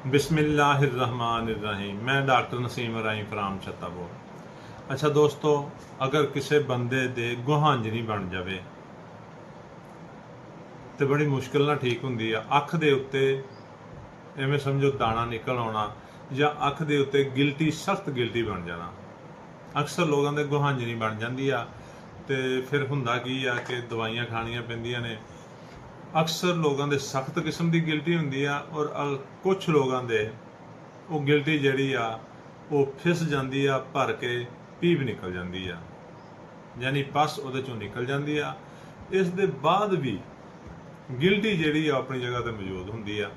बिस्मिल्लाहिर्रहमानिर्रहीम। मैं doctor Naseem Ibrahim from छत्तापुर। अच्छा दोस्तों, अगर किसी बंदे दे गुहांज नहीं बन जावे तो बड़ी मुश्किल ना ठीक हुंदी आ। अख दे उत्ते एवें समझो दाना निकल आना या अख दे उत्ते गिल्टी सख्त गिल्टी बन जाना। अक्सर लोगों के गुहांज नहीं बन जाती आ ते फिर हुंदा की आ कि दवाइयां खानियां पैंदियां ने। अक्सर लोगों के सख्त किस्म की गिल्टी हुंदी आ और कुछ लोगों के वो गिल्टी जिहड़ी आ वो फिस जाती आ, भर के पीप निकल जाती आ, यानी पस उहदे चों निकल जाती आ। इस दे बाद भी गिल्टी जिहड़ी आ अपनी जगह ते मौजूद हुंदी आ,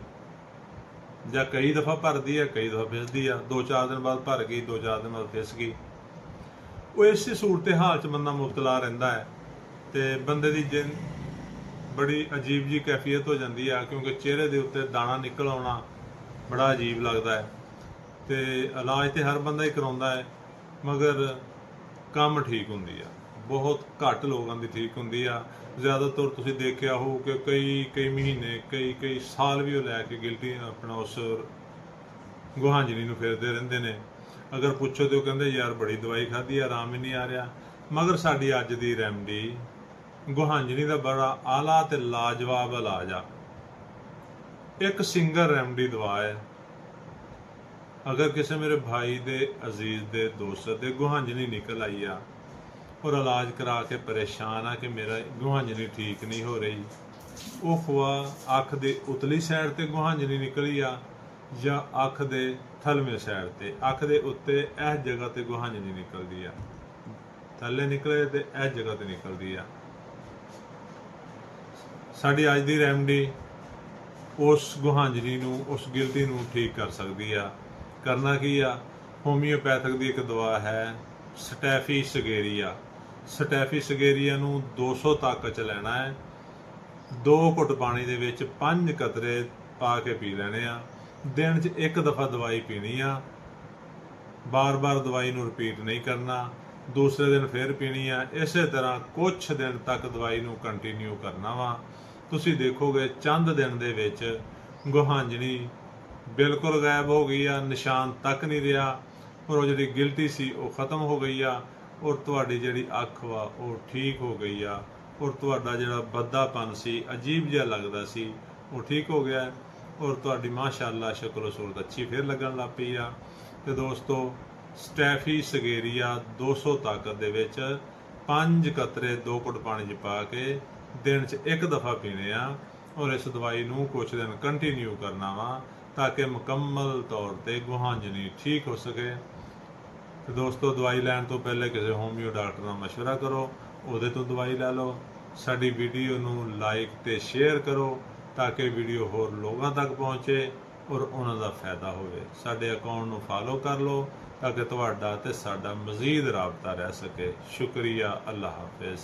जां कई दफ़ा भरदी आ, कई दफ़ा फिसदी आ। 2-4 दिन बाद भर गई, 2-4 दिन बाद फिस गई। वो इस सूरत हाल च बंदा मुबतला रहिंदा है ते बंदे दी जिन बड़ी अजीब जी कैफियत हो जाती है, क्योंकि चेहरे के उत्ते दाना निकल आना बड़ा अजीब लगता है। तो इलाज तो हर बंदा ही कराउंदा है, मगर कम ठीक हुंदी आ, बहुत घट लोगों की ठीक हुंदी आ। ज़्यादातर तुसीं देखिया हो कि कई महीने कई साल भी लैके गिल्टी अपना उस गुहांजनी नूं फिरदे रहिंदे ने। अगर पुछो तो कहंदे यार बड़ी दवाई खाधी, आराम ही नहीं आ रहा। मगर साडी अज दी रैमडी गुहांजनी का बड़ा आला ते लाजवाब इलाज आ। एक सिंगल रैमडी दवा है। अगर किसी मेरे भाई दे अजीज दे दोस्त दे गुहांजनी निकल आई आ और इलाज करा के परेशान आ कि मेरा गुहांजनी ठीक नहीं हो रही, वो खुआ अख दे उतली साइड ते गुहांजनी निकली आ या अख दे थलवे साइड ते, अख दे उत्ते इस जगह ते गुहांजनी निकलदी आ, थल्ले निकले ते इस जगह ते निकलदी आ। साडी अज दी रैमडी उस गुहांजनी नूं, उस गिल्टी नूं ठीक कर सकदी आ। करना की आ, होम्योपैथिक की एक दवा है स्टैफी सगेरिया। स्टैफी सगेरिया नूं 200 तक च लैना है। 2 घुट पानी दे विच 5 कतरे पा के पी लेने आ। दिन च एक दफ़ा दवाई पीनी आ, बार बार दवाई नूं रिपीट नहीं करना। दूसरे दिन फिर पीनी आ। इस तरह कुछ दिन तक दवाई नूं कंटीन्यू करना वा। तुसीं देखोगे चंद दिन दे विच गुहांजनी बिल्कुल गायब हो गई आ, निशान तक नहीं रहा, और वो जिहड़ी गिल्टी सी वो खत्म हो गई आ, और तुहाडी जिहड़ी अख वा वो ठीक हो गई आ, और तुहाडा जिहड़ा बद्दापन सी, अजीब जिहा लगदा सी, वो ठीक हो गया, और तुहाडी माशाअल्लाह शक्ल सूरत अच्छी फिर लगन लग पई आ। ते दोस्तों, स्टैफी सगेरिया 200 ताकत दे विच 5 कतरे 2 घुट पानी च पा के दिन च एक दफ़ा पीने आ, और इस दवाई नूं कुछ दिन कंटीन्यू करना वा ताकि मुकम्मल तौर पर गुहांजनी ठीक हो सके। तो दोस्तों, दवाई लैण तो पहले किसी होमियो डॉक्टर नाल मशवरा करो, उहदे तो दवाई लै लो। साडी वीडियो नूं लाइक ते शेयर करो ताकि वीडियो होर लोगों तक पहुँचे और उन्हां दा फायदा होवे। साडे अकाउंट नूं फॉलो कर लो ताकि तुहाडा ते साडा मज़ीद राबता रह सके। शुक्रिया। अल्लाह हाफिज़।